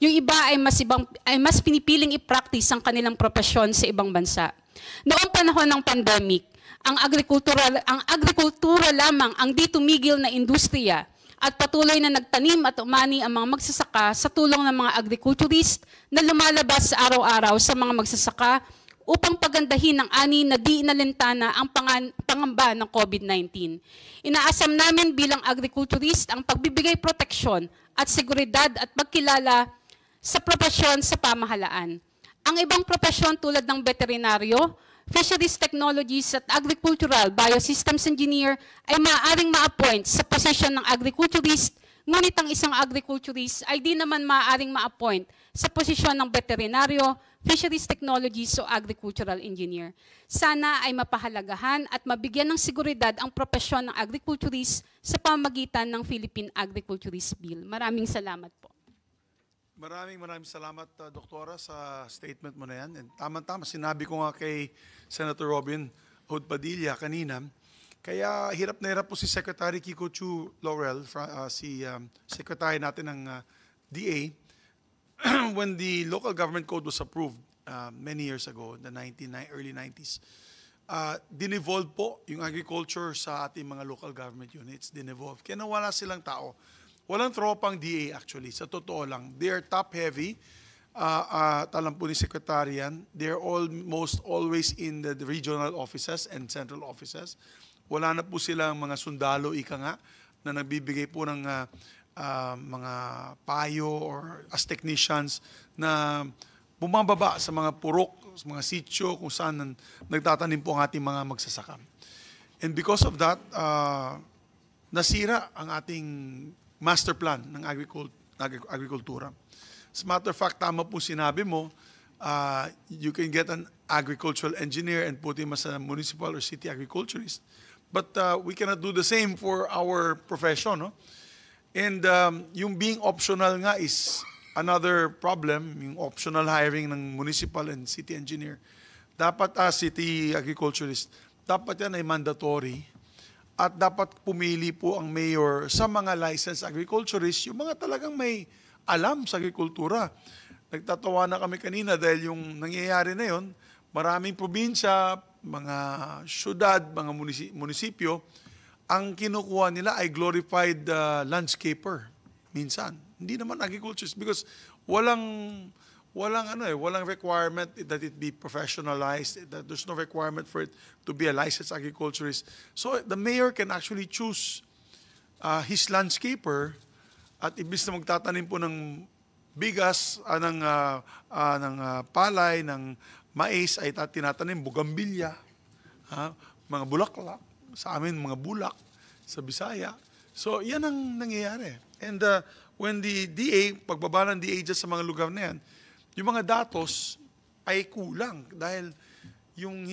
Yung iba ay mas pinipiling i-practice ang kanilang propesyon sa ibang bansa. Noong panahon ng pandemic, ang agrikultura lamang ang di tumigil na industriya at patuloy na nagtanim at umani ang mga magsasaka sa tulong ng mga agriculturist na lumalabas sa araw-araw sa mga magsasaka upang pagandahin ang ani na di inalintana ang pangamba ng COVID-19. Inaasam namin bilang agriculturist ang pagbibigay proteksyon at seguridad at pagkilala sa propesyon sa pamahalaan. Ang ibang propesyon tulad ng veterinaryo, fisheries technologies at agricultural biosystems engineer ay maaaring ma-appoint sa posisyon ng agriculturist, ngunit ang isang agriculturist ay di naman maaaring ma-appoint sa posisyon ng veterinaryo, fisheries technologies o agricultural engineer. Sana ay mapahalagahan at mabigyan ng seguridad ang propesyon ng agriculturist sa pamagitan ng Philippine Agriculturist Bill. Maraming salamat po. Maraming salamat, Doktora, sa statement mo na yan. And tama-tama, sinabi ko nga kay Senator Robin Hood Padilla kanina, kaya hirap na hirap po si Secretary Kiko Chu Laurel, si Secretary natin ng DA, when the local government code was approved many years ago, the early 90s, dinevolve po yung agriculture sa ating mga local government units, dinevolve. Kaya nawala silang tao. Walang tropang DA actually, sa totoo lang. They are top-heavy, alam po ni Secretary yan. They're almost always in the regional offices and central offices. Wala na po silang mga sundalo, ika nga, na nagbibigay po ng mga payo or as technicians na bumababa sa mga purok, sa mga sityo, kung saan nagtatanim po ang ating mga magsasaka. And because of that, nasira ang ating master plan ng agrikultura. As a matter of fact, tama po sinabi mo, you can get an agricultural engineer and put him as a municipal or city agriculturist. But we cannot do the same for our profession. No? And yung being optional nga is another problem, yung optional hiring ng municipal and city engineer. Dapat city agriculturist, dapat yan ay mandatory. At dapat pumili po ang mayor sa mga licensed agriculturists, yung mga talagang may alam sa agrikultura. Nagtatawa na kami kanina dahil yung nangyayari na yon, maraming probinsya, mga syudad, mga munisipyo, ang kinukuha nila ay glorified landscaper minsan. Hindi naman agriculturist because walang requirement that it be professionalized, that there's no requirement for it to be a licensed agriculturist. So the mayor can actually choose his landscaper at ibig na magtatanim po ng bigas, ng palay, ng mais ay tinatanim, bugambilya, mga bulaklak, sa amin mga bulak, sa Bisaya. So yan ang nangyayari. And when the DA, pagbaba ng DA dyan sa mga lugar na yan, yung mga datos ay kulang dahil yung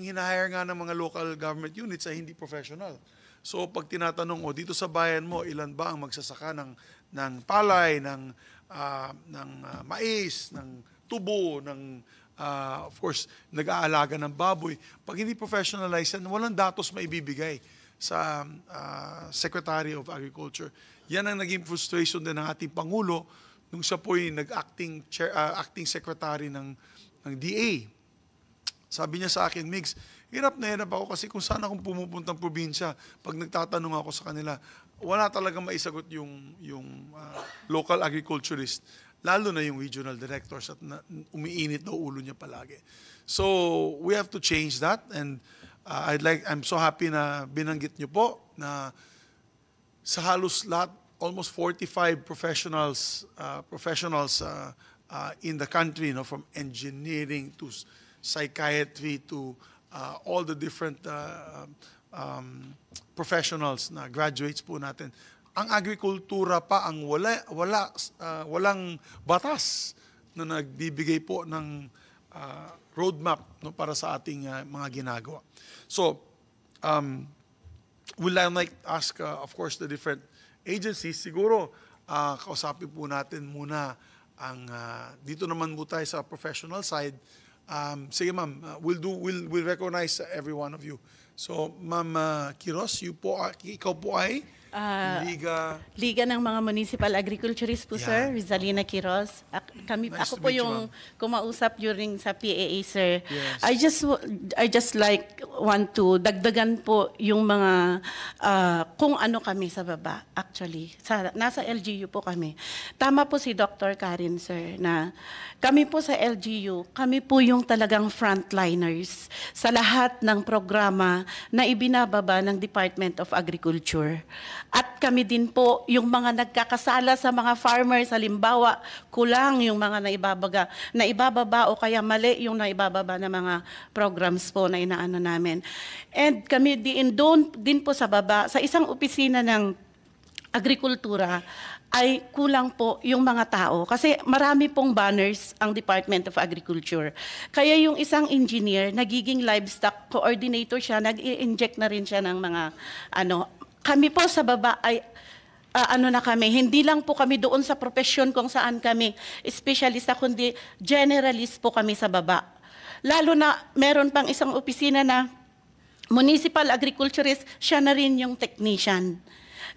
hinahire nga ng mga local government units ay hindi professional. So pag tinatanong, dito sa bayan mo, ilan ba ang magsasaka ng palay, ng mais, ng tubo, ng of course, nag-aalaga ng baboy. Pag hindi professionalized yan, walang datos maibibigay sa Secretary of Agriculture. Yan ang naging frustration din ng ating Pangulo nung siya po'y acting secretary ng DA. Sabi niya sa akin, Migs, hirap na hirap ako kasi kung saan akong pumupuntang probinsya, pag nagtatanong ako sa kanila, wala talagang maisagot yung local agriculturist, lalo na yung regional directors at umiinit na ulo niya palagi. So we have to change that, and I'm so happy na binanggit niyo po na sa halos lahat, almost 45 professionals in the country, from engineering to psychiatry to all the different professionals na graduates po natin. Ang agrikultura pa ang walang batas na nagbibigay po ng roadmap para sa ating mga ginagawa. So, will I like ask, of course, the different agencies, siguro kausapin po natin muna ang dito naman po tayo sa professional side. Sige ma'am, we'll recognize every one of you. So Ma'am Quiros, ikaw po ay Liga. Liga ng mga Municipal Agriculturists po, sir. Yan. Rizalina Quiroz. Nice Ako to po meet you, yung kumausap during sa PAA, sir. Yes. I just like want to dagdagan po yung mga kung ano kami sa baba, actually. Nasa LGU po kami. Tama po si Dr. Karen, sir, na kami po sa LGU, kami po yung talagang frontliners sa lahat ng programa na ibinababa ng Department of Agriculture. At kami din po yung mga nagkakasala sa mga farmers, halimbawa, kulang yung mga naibababa o kaya mali yung naibababa na mga programs po na inaano namin. And kami doon din po sa baba, sa isang opisina ng agrikultura, ay kulang po yung mga tao. Kasi marami pong banners ang Department of Agriculture. Kaya yung isang engineer, nagiging livestock coordinator siya, nag-i-inject na rin siya ng mga kami po sa baba ay na kami, hindi lang po kami doon sa profesyon kung saan kami espesyalista, kundi generalist po kami sa baba. Lalo na meron pang isang opisina na municipal agriculturist, siya na rin yung technician.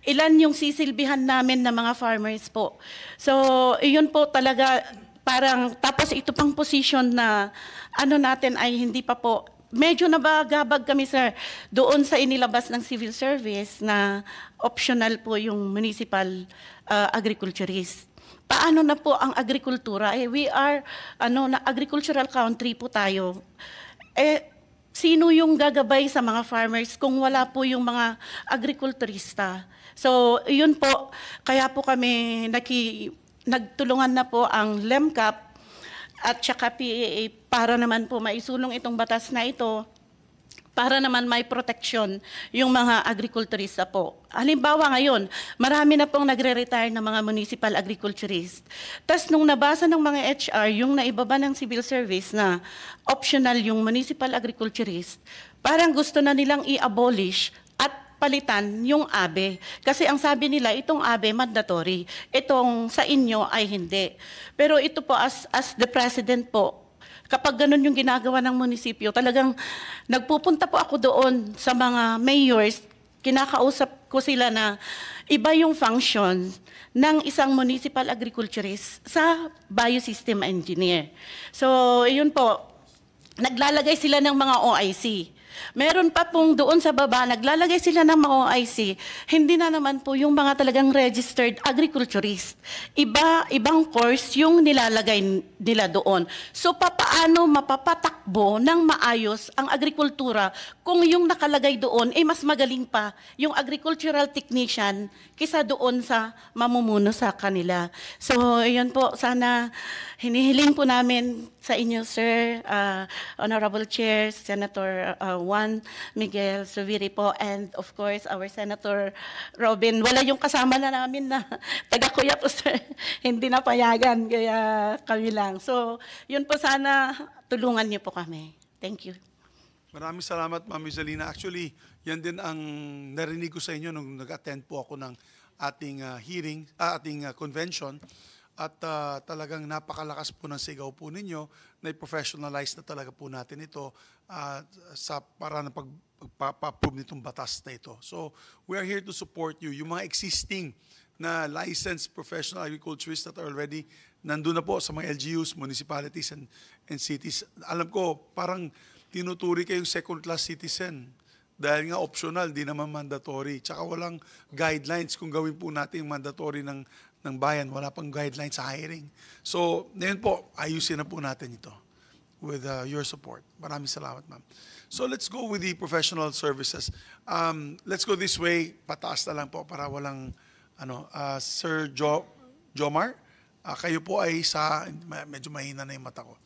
Ilan yung sisilbihan namin na mga farmers po. So, iyon po talaga parang, tapos ito pang position na natin ay hindi pa po, medyo nabagabag kami, sir, doon sa inilabas ng civil service na optional po yung municipal agriculturist. Paano na po ang agrikultura? We are na agricultural country po tayo. Sino yung gagabay sa mga farmers kung wala po yung mga agrikulturista? So, yun po, kaya po kami nagtulungan na po ang LEMCAP at saka PAA para naman po maisulong itong batas na ito para naman may proteksyon yung mga agrikulturista po. Halimbawa ngayon, marami na pong nagre-retire na mga municipal agriculturist. Tapos nung nabasa ng mga HR, yung naibaba ng civil service na optional yung municipal agriculturist, parang gusto na nilang i-abolish at palitan yung ABE. Kasi ang sabi nila, itong ABE mandatory, itong sa inyo ay hindi. Pero ito po, as the president po, kapag ganun yung ginagawa ng munisipyo, talagang nagpupunta po ako doon sa mga mayors, kinakausap ko sila na iba yung function ng isang municipal agriculturist sa biosystem engineer. So, yun po, naglalagay sila ng mga OIC. Meron pa pong doon sa baba, naglalagay sila ng mga OIC, hindi na naman po yung mga talagang registered agriculturist. Ibang course yung nilalagay nila doon. So papaano mapapatakbo ng maayos ang agrikultura kung yung nakalagay doon ay mas magaling pa yung agricultural technician kisa doon sa mamumuno sa kanila. So yun po, sana hinihiling po namin sa inyo, sir, Honorable Chair, Senator Juan Miguel Zubiri po, and of course, our Senator Robin. Wala yung kasama na namin na taga-kuya po, sir. Hindi na payagan, kaya kami lang. So, yun po, sana tulungan niyo po kami. Thank you. Maraming salamat, Ma'am Rizalina. Actually, yan din ang narinig ko sa inyo nung nag-attend po ako ng ating convention. At talagang napakalakas po ng sigaw po ninyo na i-professionalize na talaga po natin ito para na pag-approve nitong batas na ito. So, we are here to support you. Yung mga existing na licensed professional agriculturists that are already nandun na po sa mga LGUs, municipalities, and cities. Alam ko, parang tinuturi kayong second-class citizen. Dahil nga optional, di naman mandatory. Tsaka walang guidelines kung gawin po natin yung mandatory ng bayan. Wala pang guidelines sa hiring. So, ngayon po, ayusin na po natin ito with your support. Maraming salamat, ma'am. So, let's go with the professional services. Let's go this way. Pataas na lang po para walang, Sir Jomar, kayo po ay medyo mahina na yung mata ko.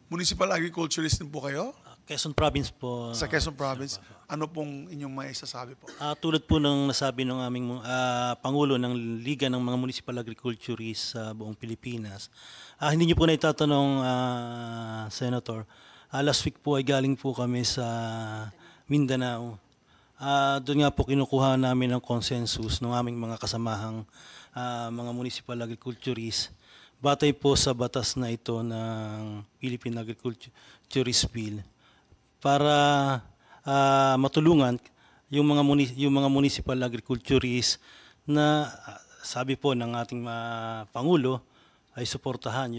Municipal agriculturist din po kayo? Quezon Province po. Sa Quezon Province. Ano pong inyong maisasabi po? Tulad po ng nasabi ng aming Pangulo ng Liga ng mga Municipal Agriculturists sa buong Pilipinas, hindi niyo po na itatanong, Senator. Last week po ay galing po kami sa Mindanao. Doon nga po kinukuha namin ang consensus ng aming mga kasamahang mga Municipal Agriculturists batay po sa batas na ito ng Philippine Agriculturist Bill para matulungan yung mga municipal agriculturists na sabi po ng ating Pangulo ay suportahan